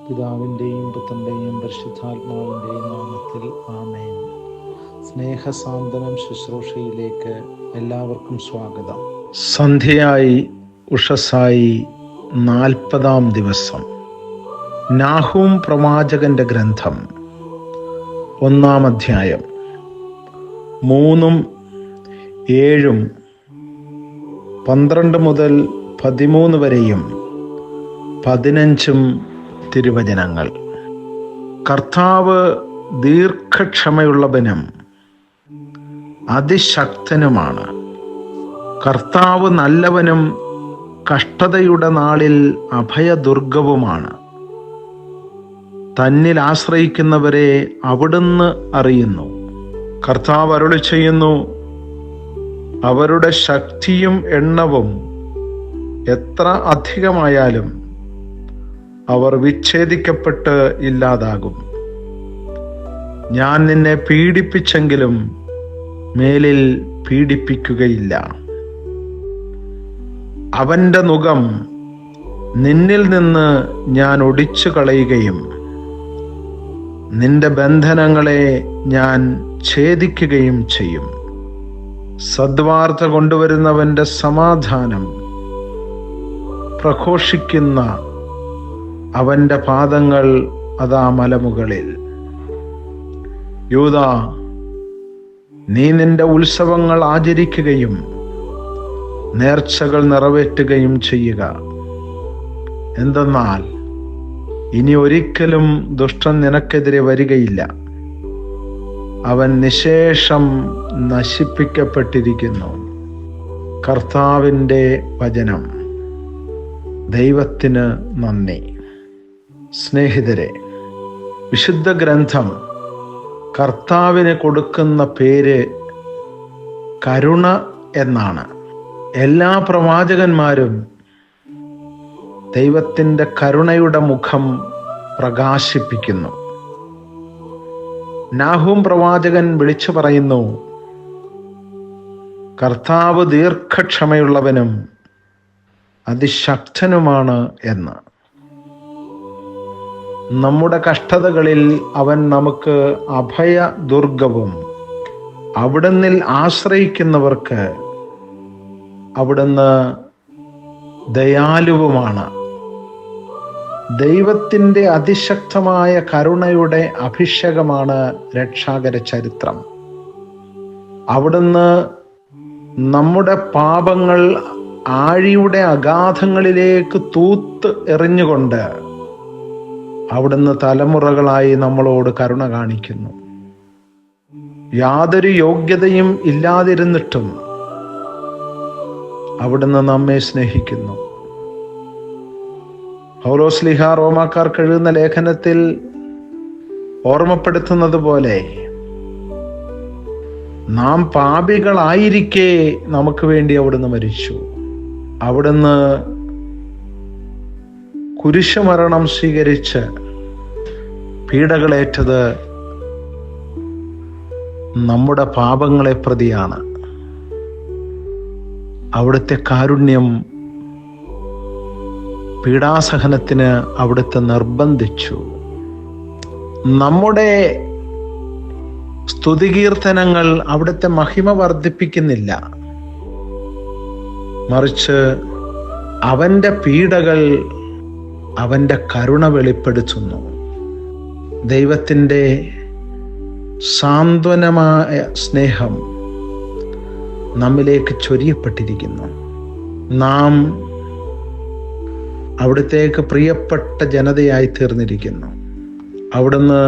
പിതാവിൻ്റെയും പുത്രൻ്റെയും പരിശുദ്ധാത്മാവിൻ്റെയും നാമത്തിൽ ആമേൻ. സ്നേഹസാന്ത്വനം ശുശ്രൂഷയിലേക്ക് എല്ലാവർക്കും സ്വാഗതം. സന്ധ്യയായി ഉഷസ്സായി 40-ാം ദിവസം. നാഹൂം പ്രവാചകന്റെ ഗ്രന്ഥം 1-ാം അധ്യായം 3-7 12 മുതൽ 13 വരെയും 15 തിരുവചനങ്ങൾ. കർത്താവ് ദീർഘക്ഷമയുള്ളവനും അതിശക്തനുമാണ്. കർത്താവ് നല്ലവനും കഷ്ടതയുടെ നാളിൽ അഭയദുർഗവുമാണ്. തന്നിൽ ആശ്രയിക്കുന്നവരെ അവിടുന്ന് അറിയുന്നു. കർത്താവ് അരുളി ചെയ്യുന്നു, അവരുടെ ശക്തിയും എണ്ണവും എത്ര അധികമായാലും അവർ വിച്ഛേദിക്കപ്പെട്ട് ഇല്ലാതാകും. ഞാൻ നിന്നെ പീഡിപ്പിച്ചെങ്കിലും മേലിൽ പീഡിപ്പിക്കുകയില്ല. അവന്റെ നുകം നിന്നിൽ നിന്ന് ഞാൻ ഒടിച്ചു കളയുകയും നിന്റെ ബന്ധനങ്ങളെ ഞാൻ ഛേദിക്കുകയും ചെയ്യും. സദ്വാർത്ത കൊണ്ടുവരുന്നവന്റെ സമാധാനം പ്രഘോഷിക്കുന്ന അവന്റെ പാദങ്ങൾ അതാ മലമുകളിൽ. യൂദാ, നീ നിന്റെ ഉത്സവങ്ങൾ ആചരിക്കുകയും നേർച്ചകൾ നിറവേറ്റുകയും ചെയ്യുക. എന്തെന്നാൽ ഇനി ഒരിക്കലും ദുഷ്ടൻ നിനക്കെതിരെ വരികയില്ല. അവൻ നിശേഷം നശിപ്പിക്കപ്പെട്ടിരിക്കുന്നു. കർത്താവിൻ്റെ വചനം. ദൈവത്തിന് നന്ദി. സ്നേഹിതരെ, വിശുദ്ധ ഗ്രന്ഥം കർത്താവിന് കൊടുക്കുന്ന പേര് കരുണ എന്നാണ്. എല്ലാ പ്രവാചകന്മാരും ദൈവത്തിൻ്റെ കരുണയുടെ മുഖം പ്രകാശിപ്പിക്കുന്നു. നാഹൂം പ്രവാചകൻ വിളിച്ചു പറയുന്നു, കർത്താവ് ദീർഘക്ഷമയുള്ളവനും അതിശക്തനുമാണ് എന്ന്. നമ്മുടെ കഷ്ടതകളിൽ അവൻ നമുക്ക് അഭയദുർഗവും അവിടുന്ന് ആശ്രയിക്കുന്നവർക്ക് അവിടുന്ന് ദയാലുവുമാണ്. ദൈവത്തിൻ്റെ അതിശക്തമായ കരുണയുടെ അഭിഷേകമാണ് രക്ഷാകര ചരിത്രം. അവിടുന്ന് നമ്മുടെ പാപങ്ങൾ ആഴിയുടെ അഗാധങ്ങളിലേക്ക് തൂത്ത് എറിഞ്ഞുകൊണ്ട് അവിടുന്ന് തലമുറകളായി നമ്മളോട് കരുണ കാണിക്കുന്നു. യാതൊരു യോഗ്യതയും ഇല്ലാതിരുന്നിട്ടും അവിടുന്ന് നമ്മെ സ്നേഹിക്കുന്നു. പൗലോസ്ലീഹ റോമാക്കാർക്ക് എഴുതുന്ന ലേഖനത്തിൽ ഓർമ്മപ്പെടുത്തുന്നത് പോലെ, നാം പാപികളായിരിക്കെ നമുക്ക് വേണ്ടി അവിടുന്ന് മരിച്ചു. അവിടുന്ന് കുരിശുമരണം സ്വീകരിച്ച് പീഡകളേറ്റത് നമ്മുടെ പാപങ്ങളെ പ്രതിയാണ്. അവിടുത്തെ കാരുണ്യം പീഡാസഹനത്തിന് അവിടുത്തെ നിർബന്ധിച്ചു. നമ്മുടെ സ്തുതികീർത്തനങ്ങൾ അവിടുത്തെ മഹിമ വർദ്ധിപ്പിക്കുന്നില്ല, മറിച്ച് അവന്റെ പീഡകൾ അവന്റെ കരുണ വെളിപ്പെടുത്തുന്നു. ദൈവത്തിൻ്റെ സാന്ത്വനമായ സ്നേഹം നമ്മിലേക്ക് ചൊരിയപ്പെട്ടിരിക്കുന്നു. നാം അവിടുത്തേക്ക് പ്രിയപ്പെട്ട ജനതയായി തീർന്നിരിക്കുന്നു. അവിടുന്ന്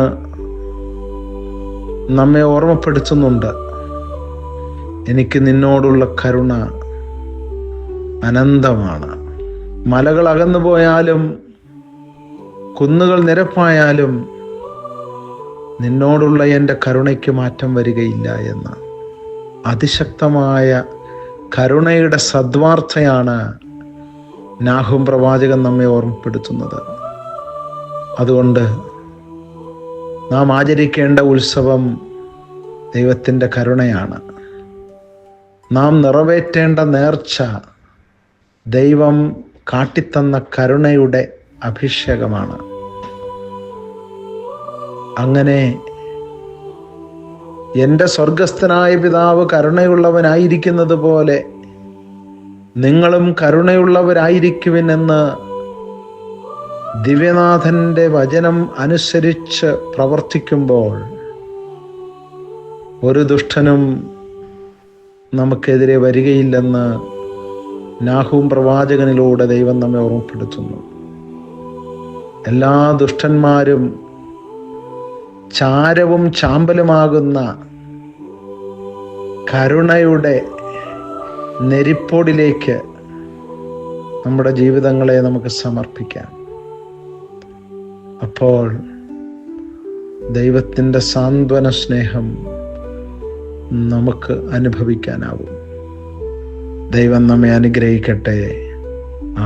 നമ്മെ ഓർമ്മപ്പെടുത്തുന്നുണ്ട്, എനിക്ക് നിന്നോടുള്ള കരുണ അനന്തമാണ്. മലകൾ അകന്നു പോയാലും കുന്നുകൾ നിരപ്പായാലും നിന്നോടുള്ള എൻ്റെ കരുണയ്ക്ക് മാറ്റം വരികയില്ല എന്ന്. അതിശക്തമായ കരുണയുടെ സദ്വാർത്തയാണ് നാഹൂം പ്രവാചകൻ നമ്മെ ഓർമ്മപ്പെടുത്തുന്നത്. അതുകൊണ്ട് നാം ആചരിക്കേണ്ട ഉത്സവം ദൈവത്തിൻ്റെ കരുണയാണ്. നാം നിറവേറ്റേണ്ട നേർച്ച ദൈവം കാട്ടിത്തന്ന കരുണയുടെ അഭിഷേകമാണ്. അങ്ങനെ എൻ്റെ സ്വർഗസ്ഥനായ പിതാവ് കരുണയുള്ളവനായിരിക്കുന്നത് പോലെ നിങ്ങളും കരുണയുള്ളവരായിരിക്കുവിനെന്ന് ദിവ്യനാഥൻ്റെ വചനം അനുസരിച്ച് പ്രവർത്തിക്കുമ്പോൾ ഒരു ദുഷ്ടനും നമുക്കെതിരെ വരികയില്ലെന്ന് നാഹൂം പ്രവാചകനിലൂടെ ദൈവം നമ്മെ ഓർമ്മപ്പെടുത്തുന്നു. എല്ലാ ദുഷ്ടന്മാരും ചാരവും ചാമ്പലുമാകുന്ന കരുണയുടെ നെരിപ്പോടിലേക്ക് നമ്മുടെ ജീവിതങ്ങളെ നമുക്ക് സമർപ്പിക്കാം. അപ്പോൾ ദൈവത്തിൻ്റെ സാന്ത്വന സ്നേഹം നമുക്ക് അനുഭവിക്കാനാവും. ദൈവം നമ്മെ അനുഗ്രഹിക്കട്ടെ.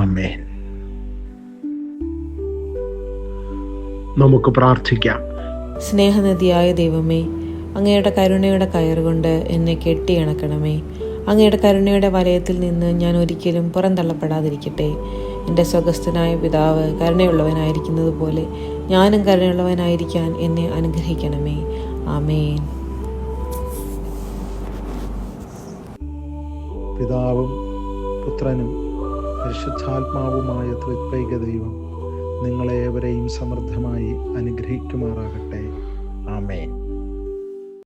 ആമേൻ. നമുക്ക് പ്രാർത്ഥിക്കാം. സ്നേഹനിധിയായ ദൈവമേ, അങ്ങയുടെ കരുണയുടെ കയറുകൊണ്ട് എന്നെ കെട്ടിയണക്കണമേ. അങ്ങയുടെ കരുണയുടെ വലയത്തിൽ നിന്ന് ഞാൻ ഒരിക്കലും പുറന്തള്ളപ്പെടാതിരിക്കട്ടെ. എൻ്റെ സ്വർഗസ്ഥനായ പിതാവ് കരുണയുള്ളവനായിരിക്കുന്നത് പോലെ ഞാനും കരുണയുള്ളവനായിരിക്കാൻ എന്നെ അനുഗ്രഹിക്കണമേ. ആമേൻ. പിതാവും പുത്രനും പരിശുദ്ധാത്മാവുമായ ത്രിത്വൈക ദൈവം നിങ്ങളേവരെയും സമൃദ്ധമായി അനുഗ്രഹിക്കുമാറാകട്ടെ. ആമേൻ.